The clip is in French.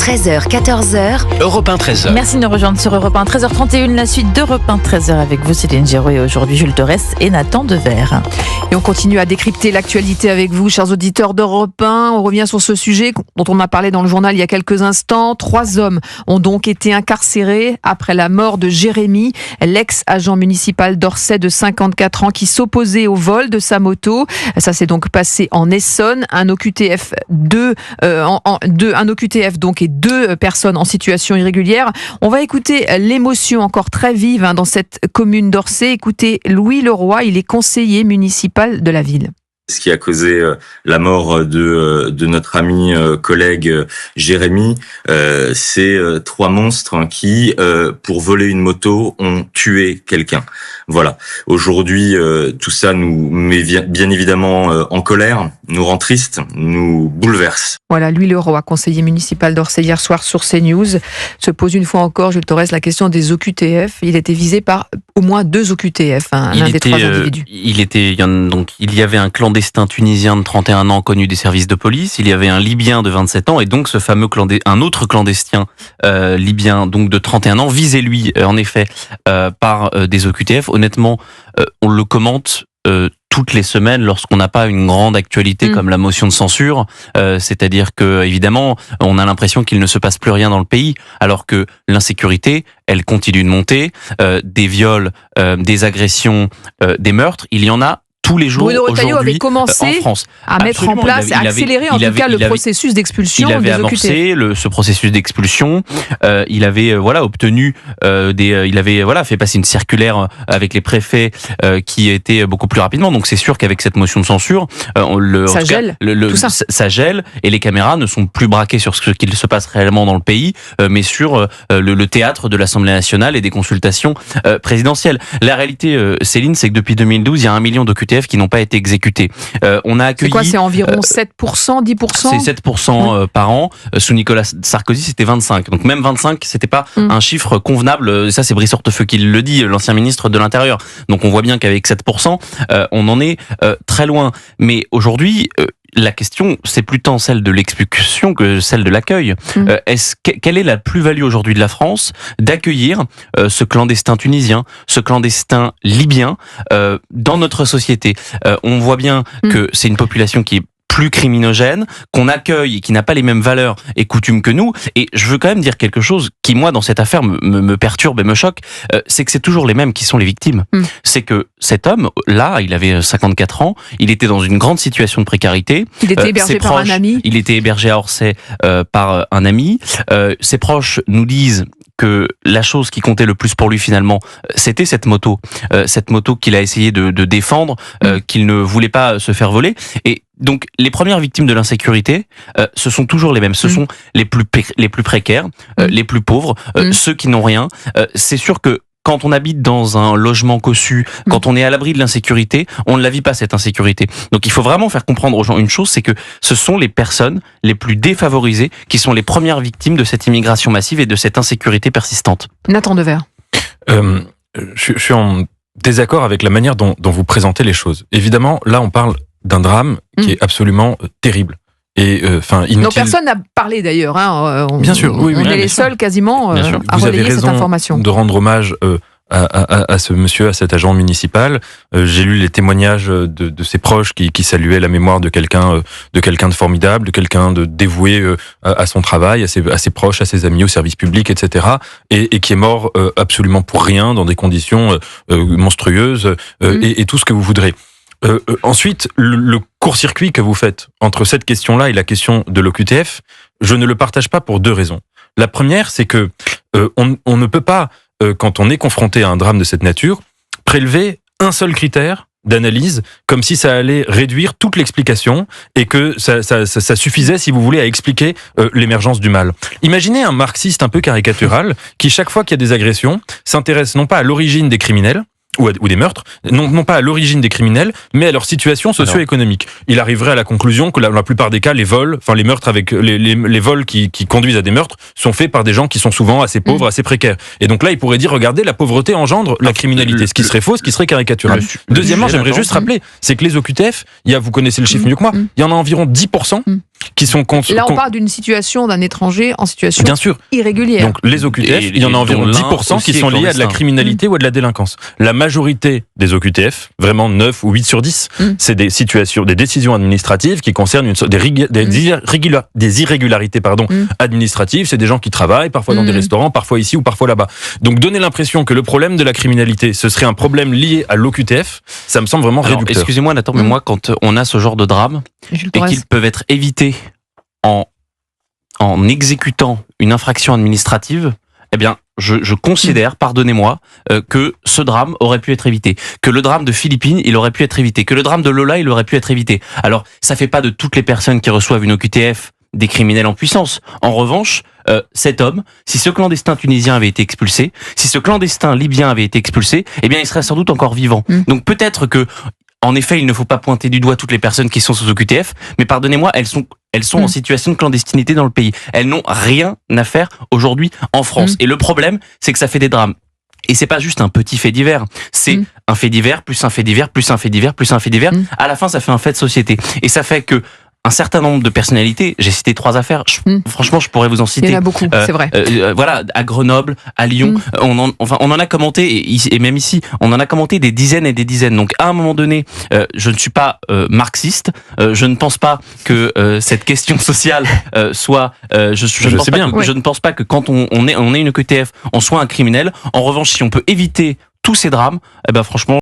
13h, 14h. Europe 1, 13h. Merci de nous rejoindre sur Europe 1, 13h31, la suite d'Europe 1, 13h avec vous, Céline Géraud, et aujourd'hui Jules Torres et Nathan Dever. Et on continue à décrypter l'actualité avec vous, chers auditeurs d'Europe 1. On revient sur ce sujet dont on a parlé dans le journal il y a quelques instants. 3 hommes ont donc été incarcérés après la mort de Jérémy, l'ex-agent municipal d'Orsay de 54 ans qui s'opposait au vol de sa moto. Ça s'est donc passé en Essonne. Un OQTF donc et 2 personnes en situation irrégulière. On va écouter l'émotion encore très vive dans cette commune d'Orsay. Écoutez Louis Leroy, il est conseiller municipal de la ville. Ce qui a causé la mort de notre ami collègue Jérémy, c'est 3 monstres qui, pour voler une moto, ont tué quelqu'un. Voilà. Aujourd'hui, tout ça nous met bien évidemment en colère, nous rend triste, nous bouleverse. Voilà, Louis Leroy, conseiller municipal d'Orsay hier soir sur CNews, se pose une fois encore, Jules Torres, la question des OQTF. Il était visé par au moins 2 OQTF, l'un des 3 individus. Il y avait un clandestin tunisien de 31 ans connu des services de police, il y avait un Libyen de 27 ans et donc ce fameux un autre clandestin libyen donc de 31 ans visé lui en effet par des OQTF. Honnêtement, on le commente toutes les semaines lorsqu'on n'a pas une grande actualité comme la motion de censure, c'est-à-dire que évidemment on a l'impression qu'il ne se passe plus rien dans le pays, alors que l'insécurité, elle continue de monter, des viols, des agressions, des meurtres, il y en a tous les jours Bruno Retailleau avait commencé en France. À mettre en place, à accélérer en tout cas le processus d'expulsion des OQTF. Il avait amorcé ce processus d'expulsion. Il avait obtenu il avait fait passer une circulaire avec les préfets qui était beaucoup plus rapidement. Donc c'est sûr qu'avec cette motion de censure, ça gèle et les caméras ne sont plus braquées sur ce qu'il se passe réellement dans le pays, mais sur le théâtre de l'Assemblée nationale et des consultations présidentielles. La réalité, Céline, c'est que depuis 2012, il y a 1 million d'OQTF qui n'ont pas été exécutés. On a accueilli. C'est quoi, c'est environ 7%, 10%? C'est 7% par an. Sous Nicolas Sarkozy, c'était 25. Donc même 25, c'était pas un chiffre convenable. Ça, c'est Brice Hortefeux qui le dit, l'ancien ministre de l'Intérieur. Donc on voit bien qu'avec 7%, on en est très loin. Mais aujourd'hui, la question, c'est plus tant celle de l'expulsion que celle de l'accueil. Quelle est la plus-value aujourd'hui de la France d'accueillir ce clandestin tunisien, ce clandestin libyen dans notre société? On voit bien que c'est une population qui est plus criminogène, qu'on accueille et qui n'a pas les mêmes valeurs et coutumes que nous. Et je veux quand même dire quelque chose qui, moi, dans cette affaire, me perturbe et me choque, c'est que c'est toujours les mêmes qui sont les victimes. C'est que cet homme, là, il avait 54 ans, il était dans une grande situation de précarité. Il était hébergé par un ami. Il était hébergé à Orsay par un ami. Ses proches nous disent que la chose qui comptait le plus pour lui finalement, c'était cette moto qu'il a essayé de défendre, qu'il ne voulait pas se faire voler. Et donc les premières victimes de l'insécurité, ce sont toujours les mêmes. Ce sont les plus précaires, les plus pauvres, ceux qui n'ont rien. C'est sûr que quand on habite dans un logement cossu, quand on est à l'abri de l'insécurité, on ne la vit pas cette insécurité. Donc il faut vraiment faire comprendre aux gens une chose, c'est que ce sont les personnes les plus défavorisées qui sont les premières victimes de cette immigration massive et de cette insécurité persistante. Nathan Dever. Je suis en désaccord avec la manière dont vous présentez les choses. Évidemment, là on parle d'un drame qui est absolument terrible. Et inutile. Donc personne n'a parlé d'ailleurs. Bien sûr, oui, on est les seuls quasiment à relayer cette information. De rendre hommage à ce monsieur, à cet agent municipal. J'ai lu les témoignages de ses proches qui saluaient la mémoire de quelqu'un de formidable, de quelqu'un de dévoué à son travail, à ses proches, à ses amis, au service public, etc. Et qui est mort absolument pour rien, dans des conditions monstrueuses, et tout ce que vous voudrez. Ensuite, le court-circuit que vous faites entre cette question-là et la question de l'OQTF, je ne le partage pas pour 2 raisons. La première, c'est que on ne peut pas, quand on est confronté à un drame de cette nature, prélever un seul critère d'analyse, comme si ça allait réduire toute l'explication et que ça suffisait, si vous voulez, à expliquer l'émergence du mal. Imaginez un marxiste un peu caricatural qui, chaque fois qu'il y a des agressions, s'intéresse non pas à l'origine des criminels, ou des meurtres, non pas à l'origine des criminels, mais à leur situation socio-économique. Il arriverait à la conclusion que la plupart des cas, les vols, les meurtres avec les vols qui conduisent à des meurtres sont faits par des gens qui sont souvent assez pauvres, assez précaires. Et donc là, il pourrait dire, regardez, la pauvreté engendre la criminalité, ce qui serait faux, ce qui serait caricatural. Deuxièmement, j'aimerais juste rappeler, c'est que les OQTF, vous connaissez le chiffre mieux que moi, il y en a environ 10% qui sont Là, on parle d'une situation d'un étranger en situation bien sûr. irrégulière. Donc les OQTF, il y en a environ 10% qui sont liés à de la criminalité ou à de la délinquance. La majorité des OQTF, vraiment 9 ou 8 sur 10, c'est des situations, des décisions administratives qui concernent des irrégularités administratives. C'est des gens qui travaillent, parfois dans des restaurants, parfois ici ou parfois là-bas. Donc donner l'impression que le problème de la criminalité, ce serait un problème lié à l'OQTF, ça me semble vraiment réducteur. Excusez-moi Nathan, mais moi quand on a ce genre de drame et qu'ils peuvent être évités en exécutant une infraction administrative, eh bien, je considère, pardonnez-moi, que ce drame aurait pu être évité. Que le drame de Philippines, il aurait pu être évité. Que le drame de Lola, il aurait pu être évité. Alors, ça fait pas de toutes les personnes qui reçoivent une OQTF des criminels en puissance. En revanche, cet homme, si ce clandestin tunisien avait été expulsé, si ce clandestin libyen avait été expulsé, eh bien, il serait sans doute encore vivant. Donc, peut-être que, en effet, il ne faut pas pointer du doigt toutes les personnes qui sont sous OQTF, mais pardonnez-moi, elles sont en situation de clandestinité dans le pays. Elles n'ont rien à faire aujourd'hui en France. Et le problème, c'est que ça fait des drames. Et c'est pas juste un petit fait divers. C'est un fait divers, plus un fait divers, plus un fait divers, plus un fait divers. À la fin, ça fait un fait de société. Et ça fait que un certain nombre de personnalités, j'ai cité 3 affaires, franchement je pourrais vous en citer. Il y en a beaucoup, c'est vrai. Voilà, à Grenoble, à Lyon, on en a commenté, et même ici, on en a commenté des dizaines et des dizaines. Donc à un moment donné, je ne suis pas marxiste, je ne pense pas que cette question sociale soit... Je ne pense pas que quand on est une OQTF, on soit un criminel. En revanche, si on peut éviter tous ces drames, eh ben franchement,